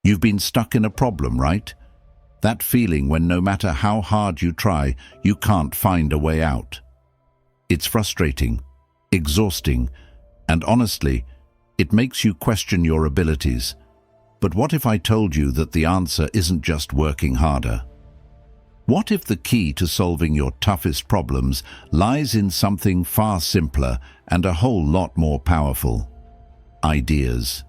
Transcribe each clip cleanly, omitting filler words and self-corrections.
You've been stuck in a problem, right? That feeling when no matter how hard you try, you can't find a way out. It's frustrating, exhausting, and honestly, it makes you question your abilities. But what if I told you that the answer isn't just working harder? What if the key to solving your toughest problems lies in something far simpler and a whole lot more powerful? Ideas.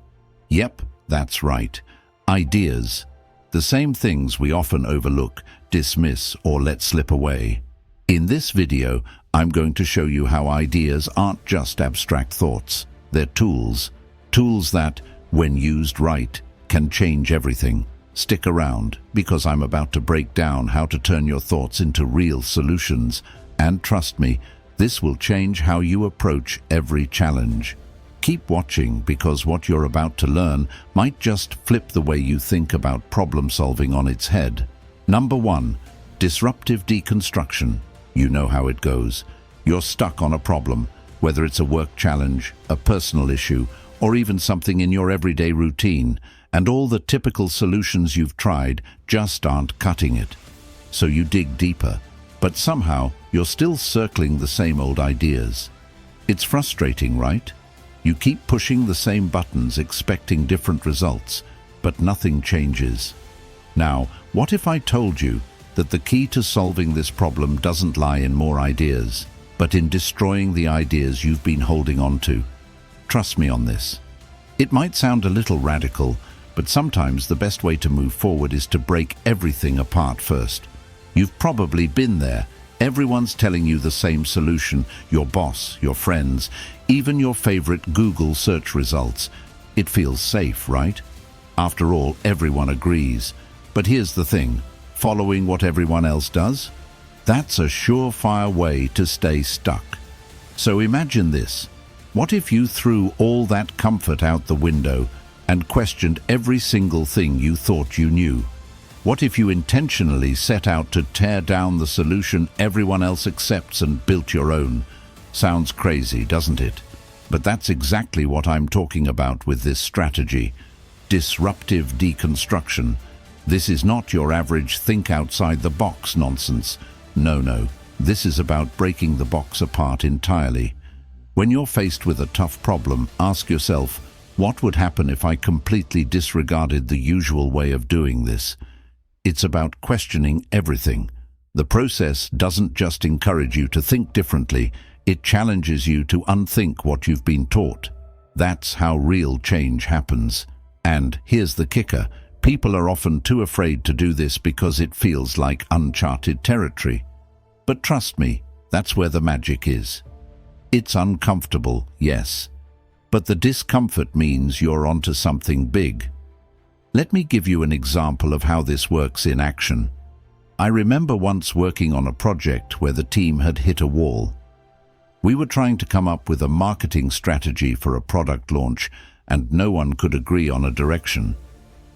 Yep, that's right. Ideas. The same things we often overlook, dismiss, or let slip away. In this video, I'm going to show you how ideas aren't just abstract thoughts. They're tools. Tools that, when used right, can change everything. Stick around, because I'm about to break down how to turn your thoughts into real solutions. And trust me, this will change how you approach every challenge. Keep watching, because what you're about to learn might just flip the way you think about problem solving on its head. Number 1. Disruptive deconstruction. You know how it goes. You're stuck on a problem, whether it's a work challenge, a personal issue, or even something in your everyday routine, and all the typical solutions you've tried just aren't cutting it. So you dig deeper, but somehow you're still circling the same old ideas. It's frustrating, right? You keep pushing the same buttons, expecting different results, but nothing changes. Now, what if I told you that the key to solving this problem doesn't lie in more ideas, but in destroying the ideas you've been holding on to? Trust me on this. It might sound a little radical, but sometimes the best way to move forward is to break everything apart first. You've probably been there. Everyone's telling you the same solution, your boss, your friends, even your favorite Google search results. It feels safe, right? After all, everyone agrees. But here's the thing, following what everyone else does? That's a surefire way to stay stuck. So imagine this. What if you threw all that comfort out the window and questioned every single thing you thought you knew? What if you intentionally set out to tear down the solution everyone else accepts and built your own? Sounds crazy, doesn't it? But that's exactly what I'm talking about with this strategy. Disruptive deconstruction. This is not your average think outside the box nonsense. No. This is about breaking the box apart entirely. When you're faced with a tough problem, ask yourself, what would happen if I completely disregarded the usual way of doing this? It's about questioning everything. The process doesn't just encourage you to think differently, it challenges you to unthink what you've been taught. That's how real change happens. And here's the kicker, people are often too afraid to do this because it feels like uncharted territory. But trust me, that's where the magic is. It's uncomfortable, yes, but the discomfort means you're onto something big. Let me give you an example of how this works in action. I remember once working on a project where the team had hit a wall. We were trying to come up with a marketing strategy for a product launch, and no one could agree on a direction.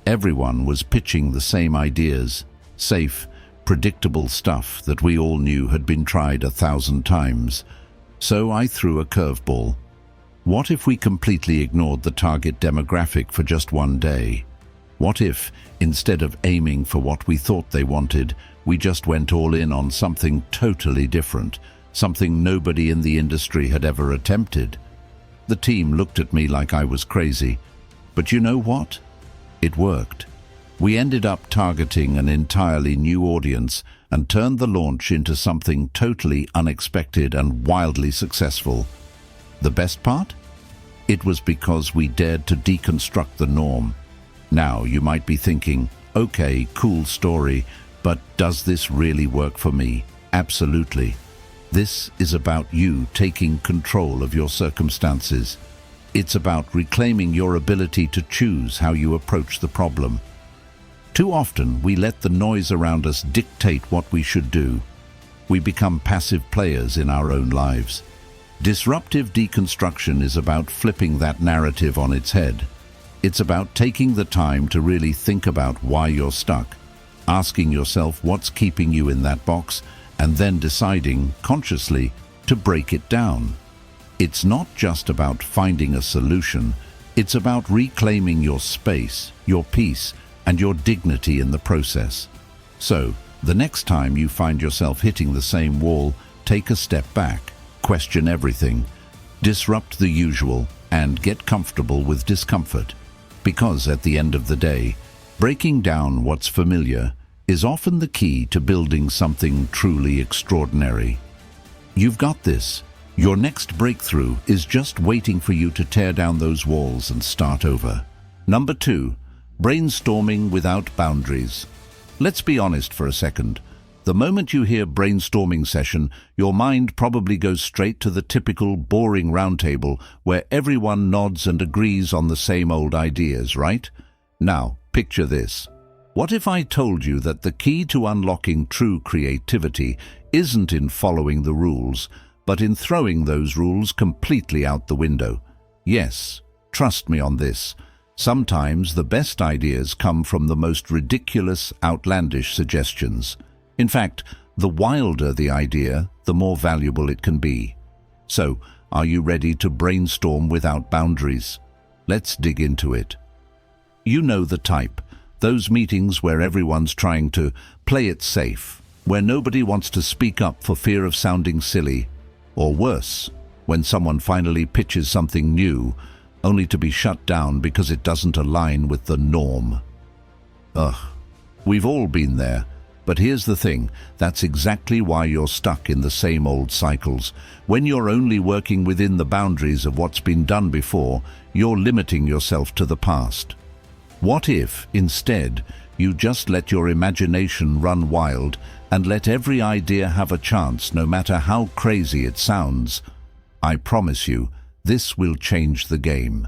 Everyone was pitching the same ideas, safe, predictable stuff that we all knew had been tried 1,000 times. So I threw a curveball. What if we completely ignored the target demographic for just one day? What if, instead of aiming for what we thought they wanted, we just went all in on something totally different, something nobody in the industry had ever attempted? The team looked at me like I was crazy. But you know what? It worked. We ended up targeting an entirely new audience and turned the launch into something totally unexpected and wildly successful. The best part? It was because we dared to deconstruct the norm. Now, you might be thinking, okay, cool story, but does this really work for me? Absolutely. This is about you taking control of your circumstances. It's about reclaiming your ability to choose how you approach the problem. Too often, we let the noise around us dictate what we should do. We become passive players in our own lives. Disruptive deconstruction is about flipping that narrative on its head. It's about taking the time to really think about why you're stuck, asking yourself what's keeping you in that box, and then deciding, consciously, to break it down. It's not just about finding a solution, it's about reclaiming your space, your peace, and your dignity in the process. So, the next time you find yourself hitting the same wall, take a step back, question everything, disrupt the usual, and get comfortable with discomfort. Because at the end of the day, breaking down what's familiar is often the key to building something truly extraordinary. You've got this. Your next breakthrough is just waiting for you to tear down those walls and start over. Number 2, brainstorming without boundaries. Let's be honest for a second. The moment you hear brainstorming session, your mind probably goes straight to the typical boring roundtable where everyone nods and agrees on the same old ideas, right? Now, picture this. What if I told you that the key to unlocking true creativity isn't in following the rules, but in throwing those rules completely out the window? Yes, trust me on this. Sometimes the best ideas come from the most ridiculous, outlandish suggestions. In fact, the wilder the idea, the more valuable it can be. So, are you ready to brainstorm without boundaries? Let's dig into it. You know the type. Those meetings where everyone's trying to play it safe, where nobody wants to speak up for fear of sounding silly, or worse, when someone finally pitches something new, only to be shut down because it doesn't align with the norm. Ugh, we've all been there, but here's the thing, that's exactly why you're stuck in the same old cycles. When you're only working within the boundaries of what's been done before, you're limiting yourself to the past. What if, instead, you just let your imagination run wild and let every idea have a chance, no matter how crazy it sounds? I promise you, this will change the game.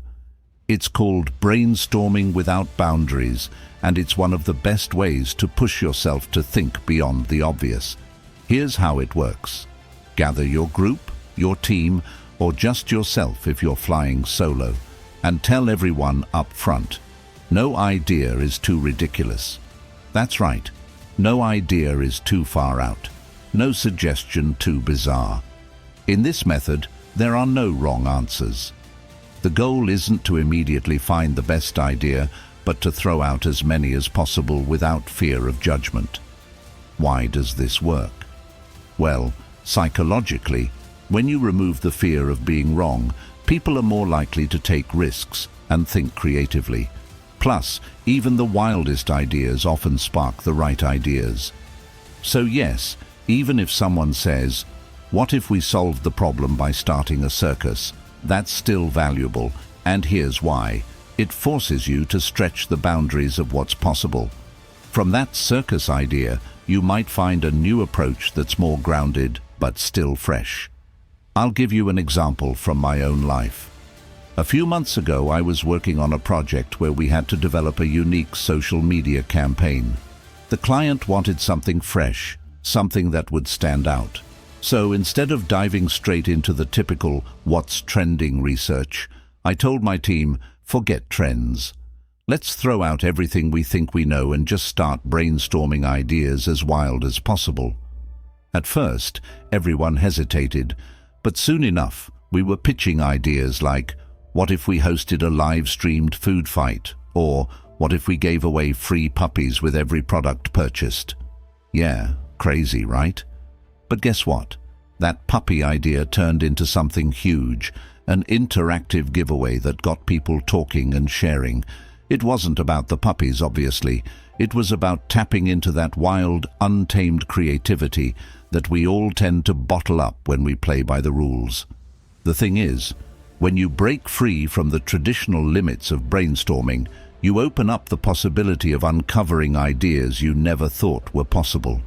It's called brainstorming without boundaries, and it's one of the best ways to push yourself to think beyond the obvious. Here's how it works. Gather your group, your team, or just yourself if you're flying solo, and tell everyone up front. No idea is too ridiculous. That's right. No idea is too far out. No suggestion too bizarre. In this method, there are no wrong answers. The goal isn't to immediately find the best idea, but to throw out as many as possible without fear of judgment. Why does this work? Well, psychologically, when you remove the fear of being wrong, people are more likely to take risks and think creatively. Plus, even the wildest ideas often spark the right ideas. So yes, even if someone says, "What if we solved the problem by starting a circus?" That's still valuable, and here's why. It forces you to stretch the boundaries of what's possible. From that circus idea, you might find a new approach that's more grounded, but still fresh. I'll give you an example from my own life. A few months ago, I was working on a project where we had to develop a unique social media campaign. The client wanted something fresh, something that would stand out. So instead of diving straight into the typical what's trending research, I told my team, forget trends. Let's throw out everything we think we know and just start brainstorming ideas as wild as possible. At first, everyone hesitated, but soon enough, we were pitching ideas like, what if we hosted a live-streamed food fight? Or what if we gave away free puppies with every product purchased? Yeah, crazy, right? But guess what? That puppy idea turned into something huge, an interactive giveaway that got people talking and sharing. It wasn't about the puppies, obviously. It was about tapping into that wild, untamed creativity that we all tend to bottle up when we play by the rules. The thing is, when you break free from the traditional limits of brainstorming, you open up the possibility of uncovering ideas you never thought were possible.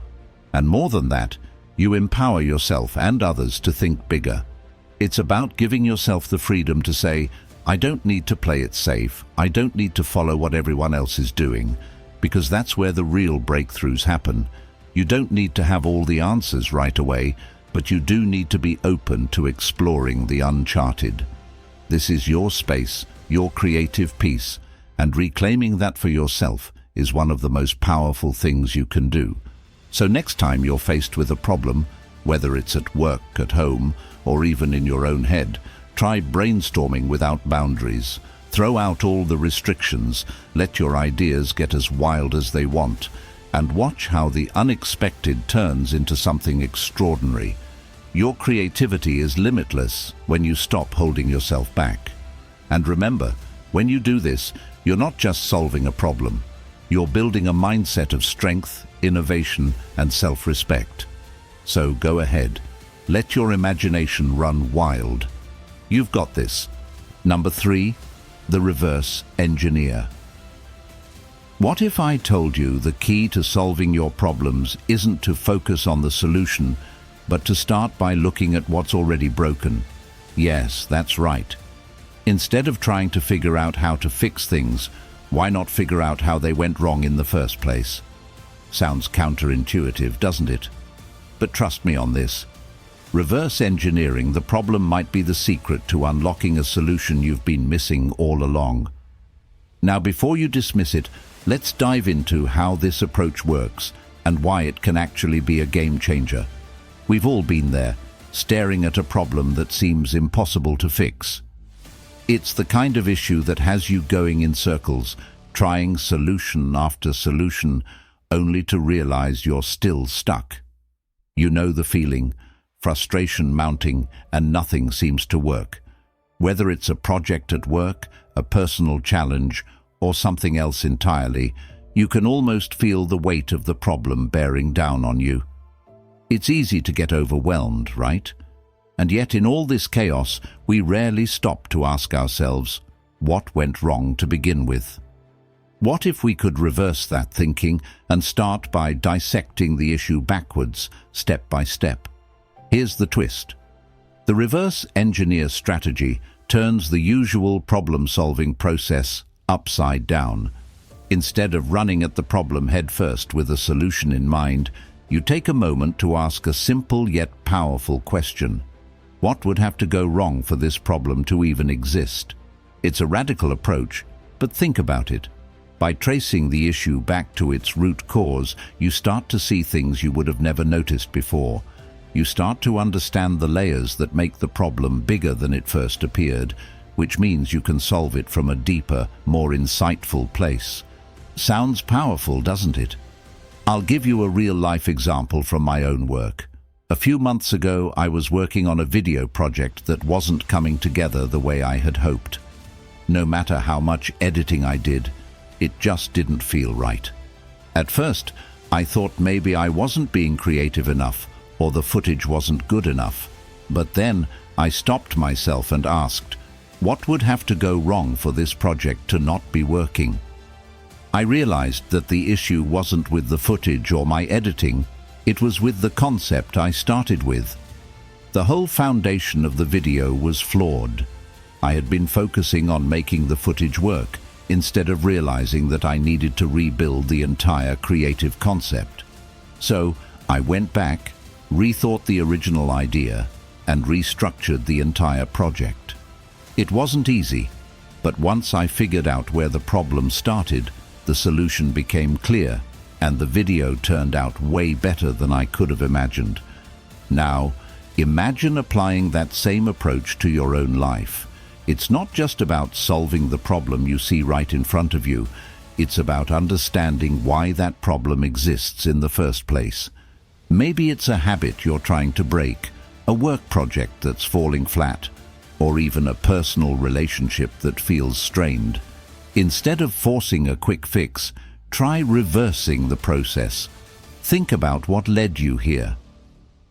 And more than that, you empower yourself and others to think bigger. It's about giving yourself the freedom to say, I don't need to play it safe, I don't need to follow what everyone else is doing, because that's where the real breakthroughs happen. You don't need to have all the answers right away, but you do need to be open to exploring the uncharted. This is your space, your creative piece, and reclaiming that for yourself is one of the most powerful things you can do. So next time you're faced with a problem, whether it's at work, at home, or even in your own head, try brainstorming without boundaries. Throw out all the restrictions, let your ideas get as wild as they want, and watch how the unexpected turns into something extraordinary. Your creativity is limitless when you stop holding yourself back. And remember, when you do this, you're not just solving a problem. You're building a mindset of strength, innovation, and self-respect. So go ahead. Let your imagination run wild. You've got this. Number 3, the reverse engineer. What if I told you the key to solving your problems isn't to focus on the solution, but to start by looking at what's already broken? Yes, that's right. Instead of trying to figure out how to fix things, why not figure out how they went wrong in the first place? Sounds counterintuitive, doesn't it? But trust me on this. Reverse engineering the problem might be the secret to unlocking a solution you've been missing all along. Now, before you dismiss it, let's dive into how this approach works and why it can actually be a game changer. We've all been there, staring at a problem that seems impossible to fix. It's the kind of issue that has you going in circles, trying solution after solution, only to realize you're still stuck. You know the feeling, frustration mounting, and nothing seems to work. Whether it's a project at work, a personal challenge, or something else entirely, you can almost feel the weight of the problem bearing down on you. It's easy to get overwhelmed, right? And yet in all this chaos, we rarely stop to ask ourselves, what went wrong to begin with? What if we could reverse that thinking and start by dissecting the issue backwards, step by step? Here's the twist. The reverse engineer strategy turns the usual problem-solving process upside down. Instead of running at the problem headfirst with a solution in mind, you take a moment to ask a simple yet powerful question. What would have to go wrong for this problem to even exist? It's a radical approach, but think about it. By tracing the issue back to its root cause, you start to see things you would have never noticed before. You start to understand the layers that make the problem bigger than it first appeared, which means you can solve it from a deeper, more insightful place. Sounds powerful, doesn't it? I'll give you a real-life example from my own work. A few months ago, I was working on a video project that wasn't coming together the way I had hoped. No matter how much editing I did, it just didn't feel right. At first, I thought maybe I wasn't being creative enough, or the footage wasn't good enough. But then I stopped myself and asked, what would have to go wrong for this project to not be working? I realized that the issue wasn't with the footage or my editing, it was with the concept I started with. The whole foundation of the video was flawed. I had been focusing on making the footage work, instead of realizing that I needed to rebuild the entire creative concept. So I went back, rethought the original idea, and restructured the entire project. It wasn't easy, but once I figured out where the problem started, the solution became clear, and the video turned out way better than I could have imagined. Now, imagine applying that same approach to your own life. It's not just about solving the problem you see right in front of you, it's about understanding why that problem exists in the first place. Maybe it's a habit you're trying to break, a work project that's falling flat, or even a personal relationship that feels strained. Instead of forcing a quick fix, try reversing the process. Think about what led you here.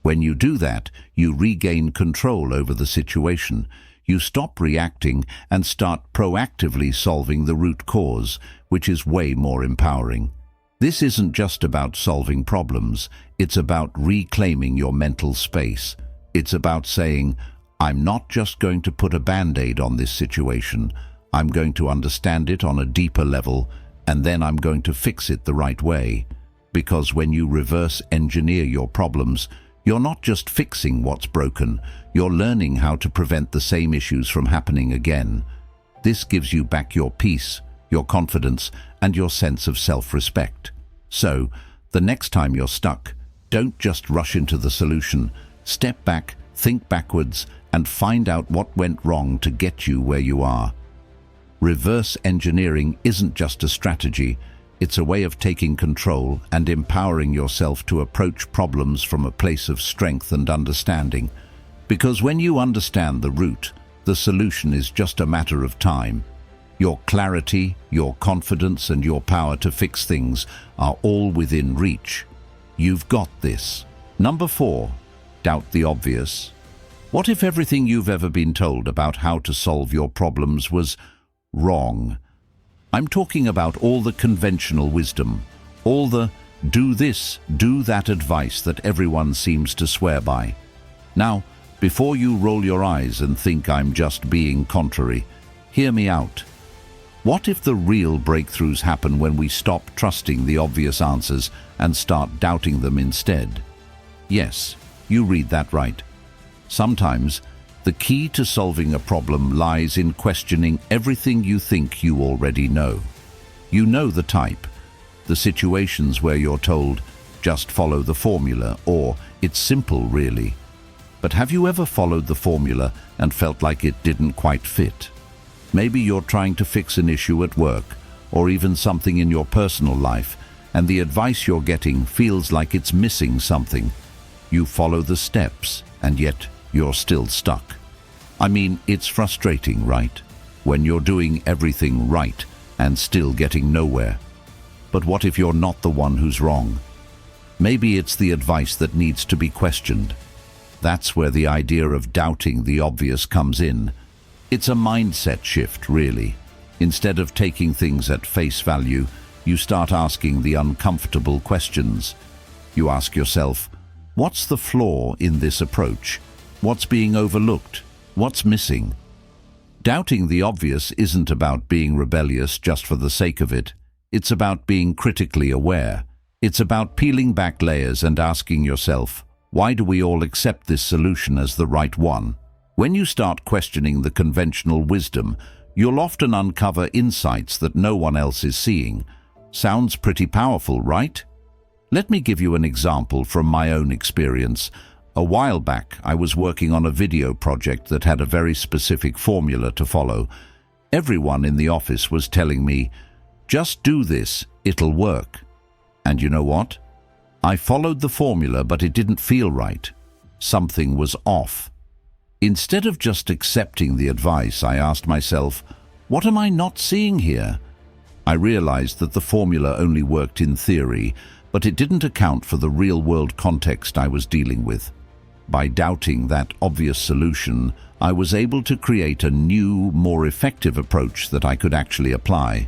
When you do that, you regain control over the situation. You stop reacting and start proactively solving the root cause, which is way more empowering. This isn't just about solving problems, it's about reclaiming your mental space. It's about saying, I'm not just going to put a band-aid on this situation, I'm going to understand it on a deeper level, and then I'm going to fix it the right way. Because when you reverse engineer your problems, you're not just fixing what's broken, you're learning how to prevent the same issues from happening again. This gives you back your peace, your confidence, and your sense of self-respect. So, the next time you're stuck, don't just rush into the solution. Step back, think backwards, and find out what went wrong to get you where you are. Reverse engineering isn't just a strategy, it's a way of taking control and empowering yourself to approach problems from a place of strength and understanding. Because when you understand the root, the solution is just a matter of time. Your clarity, your confidence, and your power to fix things are all within reach. You've got this. Number 4, doubt the obvious. What if everything you've ever been told about how to solve your problems was wrong? I'm talking about all the conventional wisdom, all the do this, do that advice that everyone seems to swear by. Now, before you roll your eyes and think I'm just being contrary, hear me out. What if the real breakthroughs happen when we stop trusting the obvious answers and start doubting them instead? Yes, you read that right. Sometimes, the key to solving a problem lies in questioning everything you think you already know. You know the type, the situations where you're told, just follow the formula, or it's simple really. But have you ever followed the formula and felt like it didn't quite fit? Maybe you're trying to fix an issue at work, or even something in your personal life, and the advice you're getting feels like it's missing something. You follow the steps, and yet you're still stuck. I mean, it's frustrating, right? When you're doing everything right and still getting nowhere. But what if you're not the one who's wrong? Maybe it's the advice that needs to be questioned. That's where the idea of doubting the obvious comes in. It's a mindset shift, really. Instead of taking things at face value, you start asking the uncomfortable questions. You ask yourself, what's the flaw in this approach? What's being overlooked? What's missing? Doubting the obvious isn't about being rebellious just for the sake of it. It's about being critically aware. It's about peeling back layers and asking yourself, why do we all accept this solution as the right one? When you start questioning the conventional wisdom, you'll often uncover insights that no one else is seeing. Sounds pretty powerful, right? Let me give you an example from my own experience. A while back, I was working on a video project that had a very specific formula to follow. Everyone in the office was telling me, just do this, it'll work. And you know what? I followed the formula, but it didn't feel right. Something was off. Instead of just accepting the advice, I asked myself, what am I not seeing here? I realized that the formula only worked in theory, but it didn't account for the real-world context I was dealing with. By doubting that obvious solution, I was able to create a new, more effective approach that I could actually apply.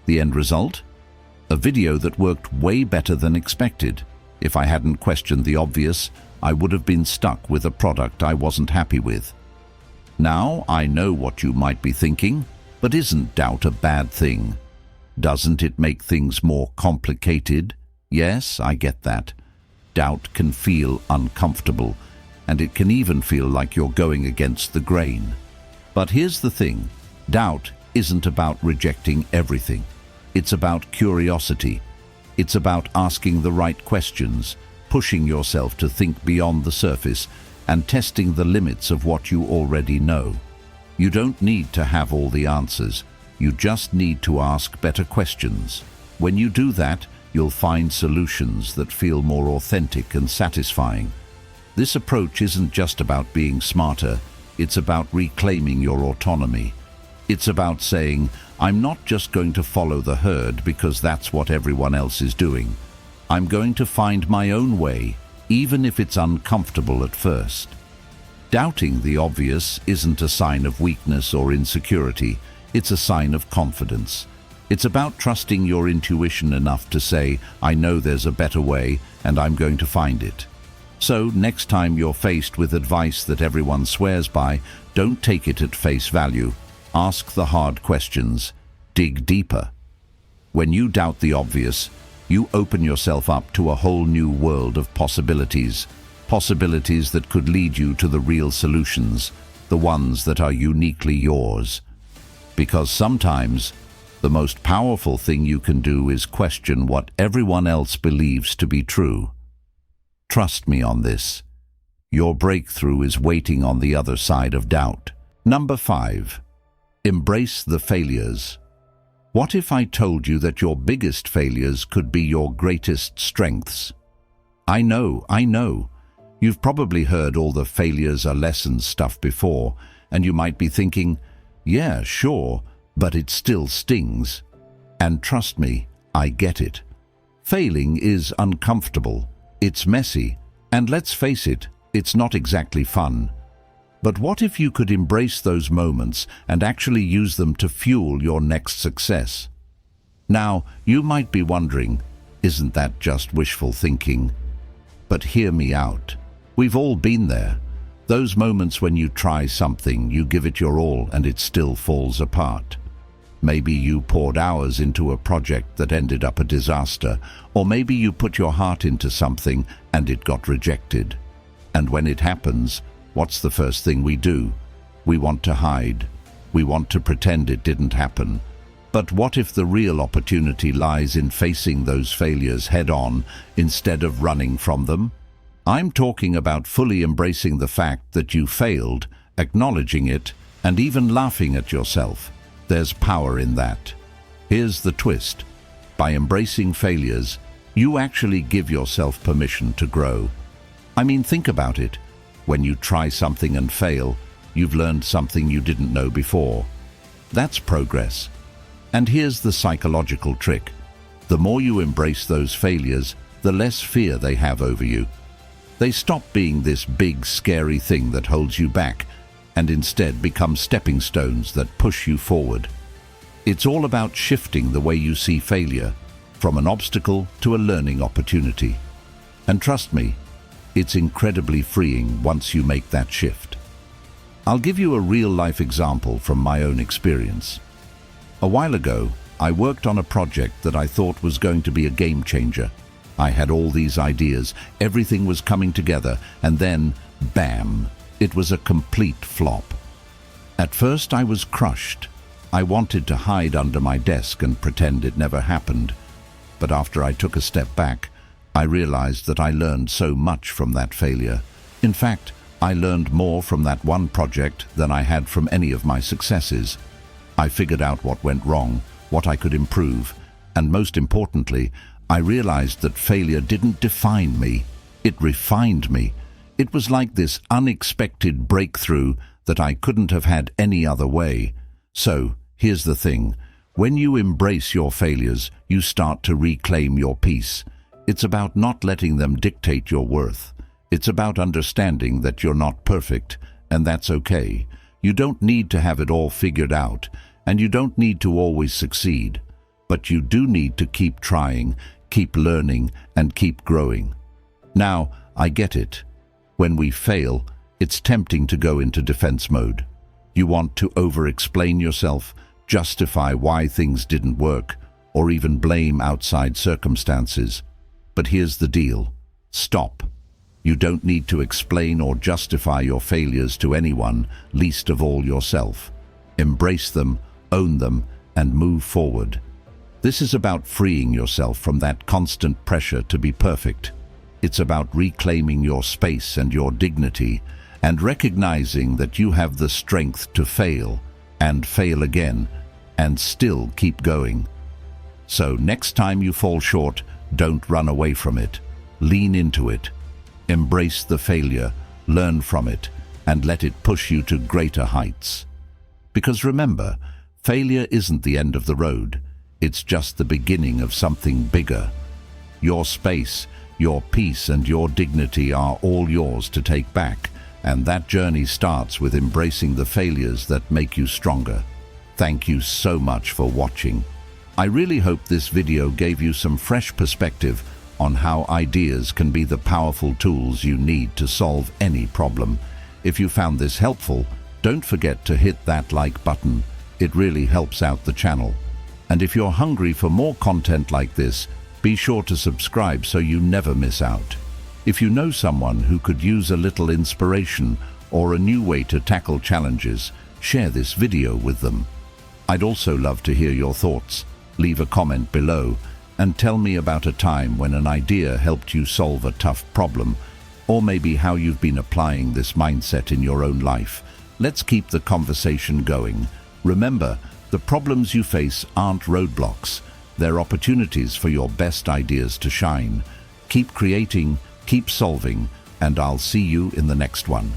The end result? A video that worked way better than expected. If I hadn't questioned the obvious, I would have been stuck with a product I wasn't happy with. Now I know what you might be thinking, but isn't doubt a bad thing? Doesn't it make things more complicated? Yes, I get that. Doubt can feel uncomfortable, and it can even feel like you're going against the grain. But here's the thing, doubt isn't about rejecting everything. It's about curiosity. It's about asking the right questions, pushing yourself to think beyond the surface, and testing the limits of what you already know. You don't need to have all the answers. You just need to ask better questions. When you do that, you'll find solutions that feel more authentic and satisfying. This approach isn't just about being smarter, it's about reclaiming your autonomy. It's about saying, I'm not just going to follow the herd because that's what everyone else is doing. I'm going to find my own way, even if it's uncomfortable at first. Doubting the obvious isn't a sign of weakness or insecurity, it's a sign of confidence. It's about trusting your intuition enough to say, I know there's a better way and I'm going to find it. So next time you're faced with advice that everyone swears by, don't take it at face value. Ask the hard questions. Dig deeper. When you doubt the obvious, you open yourself up to a whole new world of possibilities. Possibilities that could lead you to the real solutions, the ones that are uniquely yours. Because sometimes, the most powerful thing you can do is question what everyone else believes to be true. Trust me on this. Your breakthrough is waiting on the other side of doubt. Number 5. Embrace the failures. What if I told you that your biggest failures could be your greatest strengths? I know. You've probably heard all the failures are lessons stuff before, and you might be thinking, yeah, sure, but it still stings. And trust me, I get it. Failing is uncomfortable, it's messy, and let's face it, it's not exactly fun. But what if you could embrace those moments and actually use them to fuel your next success? Now, you might be wondering, isn't that just wishful thinking? But hear me out. We've all been there. Those moments when you try something, you give it your all, and it still falls apart. Maybe you poured hours into a project that ended up a disaster, or maybe you put your heart into something and it got rejected. And when it happens, what's the first thing we do? We want to hide. We want to pretend it didn't happen. But what if the real opportunity lies in facing those failures head-on instead of running from them? I'm talking about fully embracing the fact that you failed, acknowledging it, and even laughing at yourself. There's power in that. Here's the twist. By embracing failures, you actually give yourself permission to grow. I mean, think about it. When you try something and fail, you've learned something you didn't know before. That's progress. And here's the psychological trick. The more you embrace those failures, the less fear they have over you. They stop being this big, scary thing that holds you back, and instead become stepping stones that push you forward. It's all about shifting the way you see failure, from an obstacle to a learning opportunity. And trust me, it's incredibly freeing once you make that shift. I'll give you a real-life example from my own experience. A while ago, I worked on a project that I thought was going to be a game changer. I had all these ideas, everything was coming together, and then, bam, it was a complete flop. At first I was crushed. I wanted to hide under my desk and pretend it never happened. But after I took a step back, I realized that I learned so much from that failure. In fact, I learned more from that one project than I had from any of my successes. I figured out what went wrong, what I could improve, and most importantly, I realized that failure didn't define me, it refined me. It was like this unexpected breakthrough that I couldn't have had any other way. So, here's the thing. When you embrace your failures, you start to reclaim your peace. It's about not letting them dictate your worth. It's about understanding that you're not perfect, and that's okay. You don't need to have it all figured out, and you don't need to always succeed. But you do need to keep trying, keep learning, and keep growing. Now, I get it. When we fail, it's tempting to go into defense mode. You want to over-explain yourself, justify why things didn't work, or even blame outside circumstances. But here's the deal. Stop. You don't need to explain or justify your failures to anyone, least of all yourself. Embrace them, own them, and move forward. This is about freeing yourself from that constant pressure to be perfect. It's about reclaiming your space and your dignity, and recognizing that you have the strength to fail, and fail again, and still keep going. So next time you fall short, don't run away from it. Lean into it. Embrace the failure, learn from it, and let it push you to greater heights. Because remember, failure isn't the end of the road. It's just the beginning of something bigger. Your space, your peace, and your dignity are all yours to take back, and that journey starts with embracing the failures that make you stronger. Thank you so much for watching. I really hope this video gave you some fresh perspective on how ideas can be the powerful tools you need to solve any problem. If you found this helpful, don't forget to hit that like button. It really helps out the channel. And if you're hungry for more content like this, be sure to subscribe so you never miss out. If you know someone who could use a little inspiration or a new way to tackle challenges, share this video with them. I'd also love to hear your thoughts. Leave a comment below and tell me about a time when an idea helped you solve a tough problem, or maybe how you've been applying this mindset in your own life. Let's keep the conversation going. Remember, the problems you face aren't roadblocks. They're opportunities for your best ideas to shine. Keep creating, keep solving, and I'll see you in the next one.